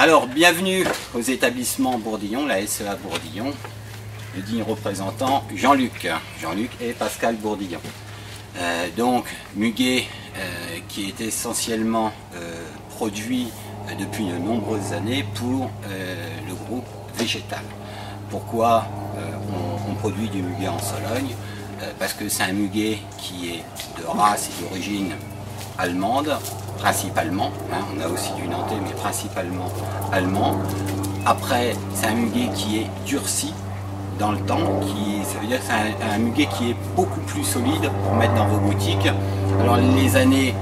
Alors, bienvenue aux établissements Bourdillon, la SEA Bourdillon, le digne représentant Jean-Luc. Jean-Luc et Pascal Bourdillon. Donc, muguet qui est essentiellement produit depuis de nombreuses années pour le groupe végétal. Pourquoi on produit du muguet en Sologne? Parce que c'est un muguet qui est de race et d'origine allemande, principalement. On a aussi du nantais, mais principalement allemand. Après, c'est un muguet qui est durci dans le temps, ça veut dire que c'est un muguet qui est beaucoup plus solide pour mettre dans vos boutiques. Alors les années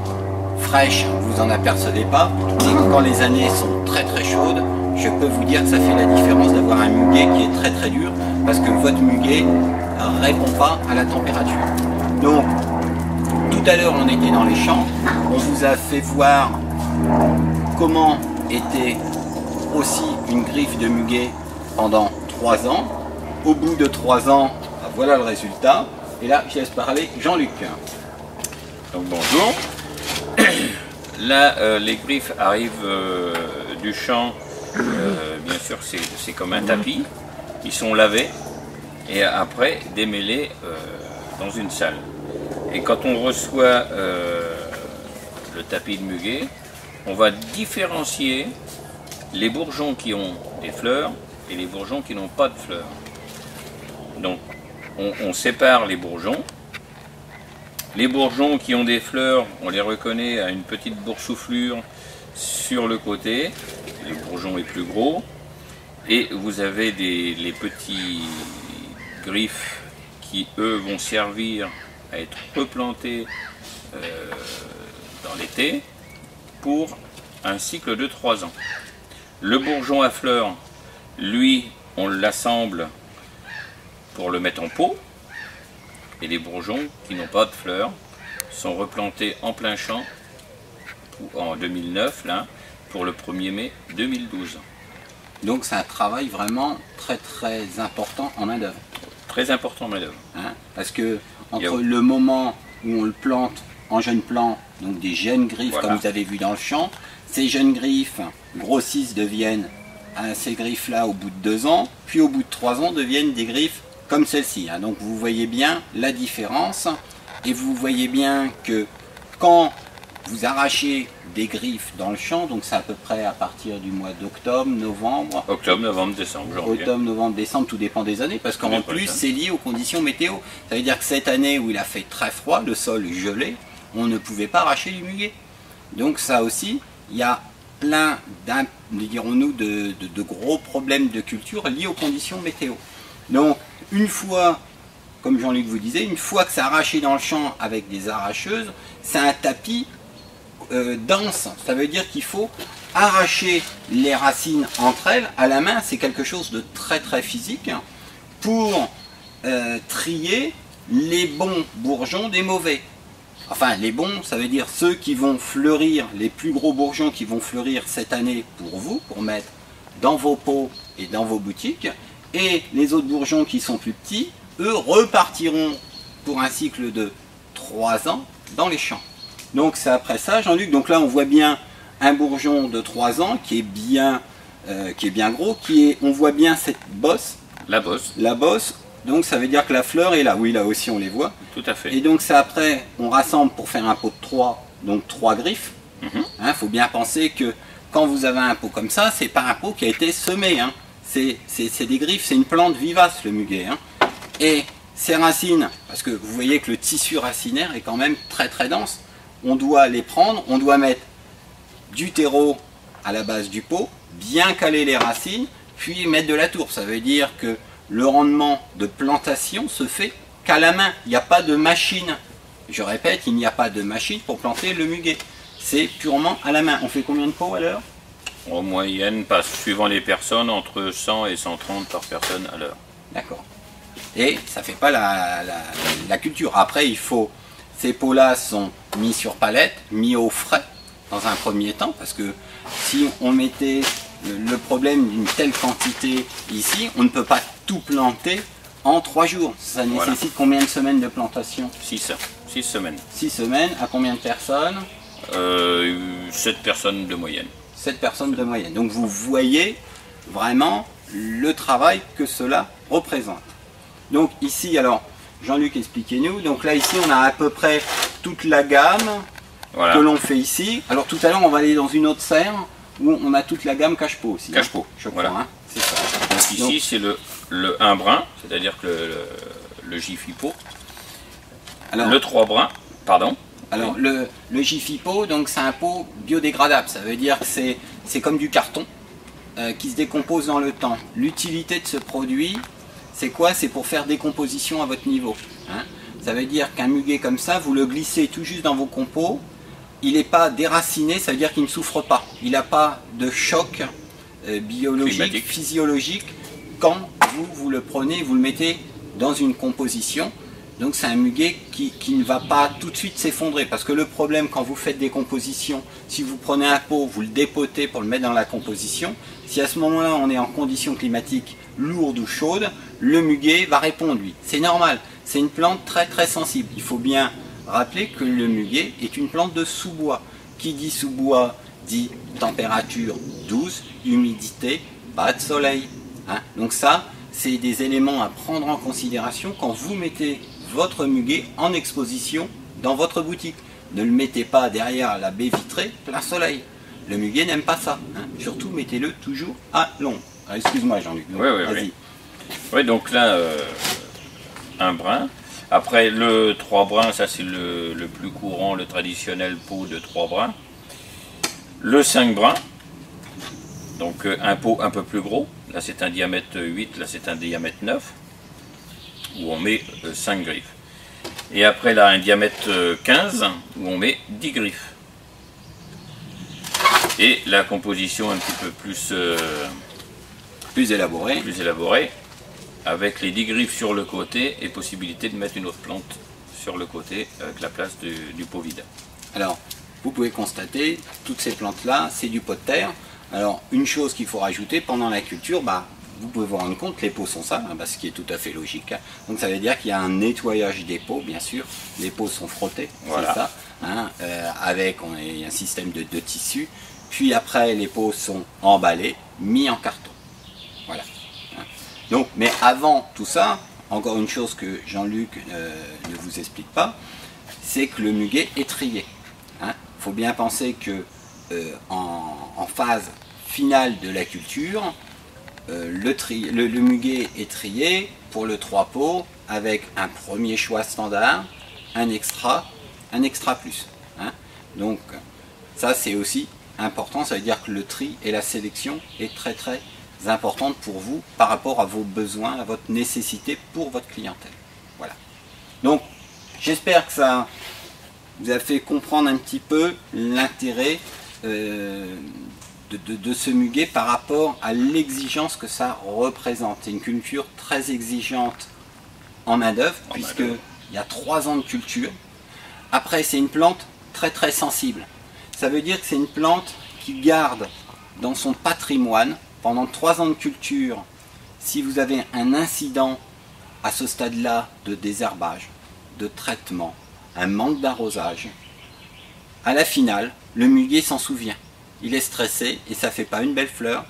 fraîches, vous en apercevez pas, mais quand les années sont très très chaudes, je peux vous dire que ça fait la différence d'avoir un muguet qui est très très dur, parce que votre muguet ne répond pas à la température. Donc, tout à l'heure on était dans les champs, on vous a fait voir comment était aussi une griffe de muguet pendant 3 ans. Au bout de 3 ans, voilà le résultat. Et là, je laisse parler Jean-Luc. Donc bonjour. Là, les griffes arrivent du champ. Bien sûr, c'est comme un tapis. Ils sont lavés et après démêlés dans une salle. Et quand on reçoit le tapis de muguet, on va différencier les bourgeons qui ont des fleurs et les bourgeons qui n'ont pas de fleurs. Donc, on sépare les bourgeons. Les bourgeons qui ont des fleurs, on les reconnaît à une petite boursouflure sur le côté. Le bourgeon est plus gros. Et vous avez les petits griffes qui, eux, vont servir à être replantés dans l'été pour un cycle de 3 ans. Le bourgeon à fleurs, lui, on l'assemble pour le mettre en pot, et les bourgeons qui n'ont pas de fleurs sont replantés en plein champ en 2009 là, pour le 1er mai 2012. Donc c'est un travail vraiment très très important en main d'œuvre. Très important en main d'œuvre. Parce que entre le moment où on le plante en jeunes plants, donc des jeunes griffes voilà, comme vous avez vu dans le champ, ces jeunes griffes grossissent, deviennent ces griffes là au bout de 2 ans, puis au bout de 3 ans deviennent des griffes comme celle-ci. Donc vous voyez bien la différence et vous voyez bien que quand vous arrachez des griffes dans le champ, donc c'est à peu près à partir du mois d'octobre, novembre. Octobre, novembre, décembre, janvier. Octobre, novembre, décembre, tout dépend des années, parce qu'en plus c'est lié aux conditions météo. Ça veut dire que cette année où il a fait très froid, le sol gelé, on ne pouvait pas arracher du muguet. Donc ça aussi, il y a plein dirons-nous de gros problèmes de culture liés aux conditions météo. Donc une fois, comme Jean-Luc vous disait, une fois que c'est arraché dans le champ avec des arracheuses, c'est un tapis dense. Ça veut dire qu'il faut arracher les racines entre elles à la main. C'est quelque chose de très très physique pour trier les bons bourgeons des mauvais. Enfin les bons, ça veut dire ceux qui vont fleurir, les plus gros bourgeons qui vont fleurir cette année pour vous, pour mettre dans vos pots et dans vos boutiques. Et les autres bourgeons qui sont plus petits, eux repartiront pour un cycle de 3 ans dans les champs. Donc c'est après ça, Jean-Luc. Donc là on voit bien un bourgeon de 3 ans qui est bien gros, on voit bien cette bosse. La bosse. La bosse, donc ça veut dire que la fleur est là. Oui, là aussi on les voit. Tout à fait. Et donc c'est après, on rassemble pour faire un pot de 3, donc 3 griffes. Faut bien penser que quand vous avez un pot comme ça, c'est pas un pot qui a été semé. C'est des griffes, c'est une plante vivace le muguet. Et ces racines, parce que vous voyez que le tissu racinaire est quand même très très dense, on doit les prendre, on doit mettre du terreau à la base du pot, bien caler les racines, puis mettre de la tourbe. Ça veut dire que le rendement de plantation se fait qu'à la main, il n'y a pas de machine. Je répète, il n'y a pas de machine pour planter le muguet. C'est purement à la main. On fait combien de pots à l'heure? En moyenne, suivant les personnes, entre 100 et 130 par personne à l'heure. D'accord. Et ça ne fait pas la culture. Après, ces pots-là sont mis sur palette, mis au frais dans un premier temps, parce que si on mettait le problème d'une telle quantité ici, on ne peut pas tout planter en 3 jours. Ça nécessite combien de semaines de plantation? 6 semaines. 6 semaines, à combien de personnes? 7 personnes de moyenne. 7 personnes de moyenne. Donc vous voyez vraiment le travail que cela représente. Donc ici, alors, Jean-Luc, expliquez-nous. Donc là, ici, on a à peu près toute la gamme que l'on fait ici. Alors tout à l'heure, on va aller dans une autre serre où on a toute la gamme cache-pot aussi. Cache-pot, je crois, hein. C'est ça. Donc ici, c'est le 1 brin, c'est-à-dire que le Jiffy pot. Alors, le 3 brins, pardon. Alors le Jiffy pot, donc c'est un pot biodégradable. Ça veut dire que c'est comme du carton qui se décompose dans le temps. L'utilité de ce produit, c'est quoi? C'est pour faire décomposition à votre niveau. Hein. Ça veut dire qu'un muguet comme ça, vous le glissez tout juste dans vos compos. Il n'est pas déraciné, ça veut dire qu'il ne souffre pas. Il n'a pas de choc biologique, climatique, physiologique, quand vous le prenez, vous le mettez dans une composition. Donc c'est un muguet qui ne va pas tout de suite s'effondrer. Parce que le problème quand vous faites des compositions, si vous prenez un pot, vous le dépotez pour le mettre dans la composition, si à ce moment-là on est en conditions climatiques lourdes ou chaudes, le muguet va répondre lui. C'est normal, c'est une plante très très sensible. Il faut bien rappeler que le muguet est une plante de sous-bois. Qui dit sous-bois dit température douce, humidité, pas de soleil. Hein. Donc ça, c'est des éléments à prendre en considération quand vous mettez votre muguet en exposition dans votre boutique. Ne le mettez pas derrière la baie vitrée, plein soleil. Le muguet n'aime pas ça. Hein. Surtout, mettez-le toujours à l'ombre. Excuse-moi Jean-Luc. Oui, vas-y. Oui, donc là, un brin. Après le 3 brins, ça c'est le plus courant, le traditionnel pot de 3 brins. Le 5 brins, donc un pot un peu plus gros. Là c'est un diamètre 8, là c'est un diamètre 9, où on met 5 griffes. Et après là un diamètre 15, où on met 10 griffes. Et la composition un petit peu plus élaborée, avec les 10 griffes sur le côté et possibilité de mettre une autre plante sur le côté avec la place du pot vide. Alors, vous pouvez constater, toutes ces plantes-là, c'est du pot de terre. Alors, une chose qu'il faut rajouter, pendant la culture, vous pouvez vous rendre compte, les pots sont sales, ce qui est tout à fait logique. Hein. Donc ça veut dire qu'il y a un nettoyage des pots, bien sûr. Les pots sont frottés, voilà. C'est ça, hein, avec un système de tissu. Puis après, les pots sont emballés, mis en carton. Voilà. Donc, mais avant tout ça, encore une chose que Jean-Luc ne vous explique pas, c'est que le muguet est trié. Il faut bien penser que en phase finale de la culture, le muguet est trié pour le 3 pots avec un premier choix standard, un extra plus. Hein. Donc ça c'est aussi important, ça veut dire que le tri et la sélection est très très importante pour vous par rapport à vos besoins, à votre nécessité pour votre clientèle. Voilà. Donc j'espère que ça vous a fait comprendre un petit peu l'intérêt de ce muguet par rapport à l'exigence que ça représente. C'est une culture très exigeante en main d'œuvre, puisqu'il y a 3 ans de culture. Après, c'est une plante très très sensible. Ça veut dire que c'est une plante qui garde dans son patrimoine, pendant 3 ans de culture, si vous avez un incident à ce stade-là de désherbage, de traitement, un manque d'arrosage, à la finale, le muguet s'en souvient. Il est stressé et ça fait pas une belle fleur,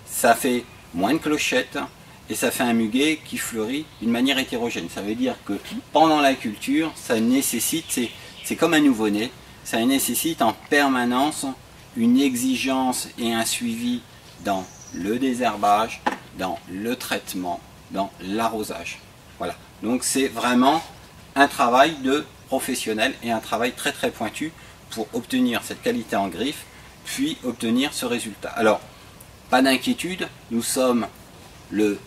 ça fait moins de clochettes et ça fait un muguet qui fleurit d'une manière hétérogène. Ça veut dire que pendant la culture, ça nécessite, c'est comme un nouveau-né, ça nécessite en permanence une exigence et un suivi dans le désherbage, dans le traitement, dans l'arrosage. Voilà. Donc c'est vraiment un travail de professionnel et un travail très très pointu pour obtenir cette qualité en griffe, puis obtenir ce résultat. Alors, pas d'inquiétude, nous sommes le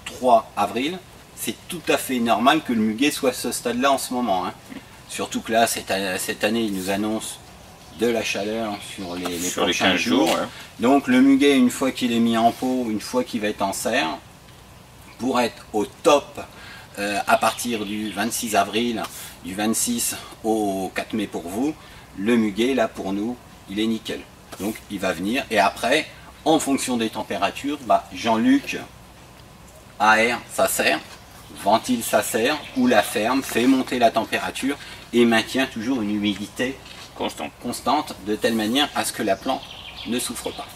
3 avril, c'est tout à fait normal que le muguet soit à ce stade-là en ce moment. Hein. Surtout que là, cette année, il nous annonce de la chaleur sur les prochains jours. Ouais. Donc le muguet, une fois qu'il est mis en pot, une fois qu'il va être en serre, pour être au top à partir du 26 avril, du 26 au 4 mai pour vous, le muguet, là pour nous, il est nickel. Donc il va venir et après, en fonction des températures, Jean-Luc aère sa serre, ventile sa serre ou la ferme, fait monter la température et maintient toujours une humidité constante de telle manière à ce que la plante ne souffre pas.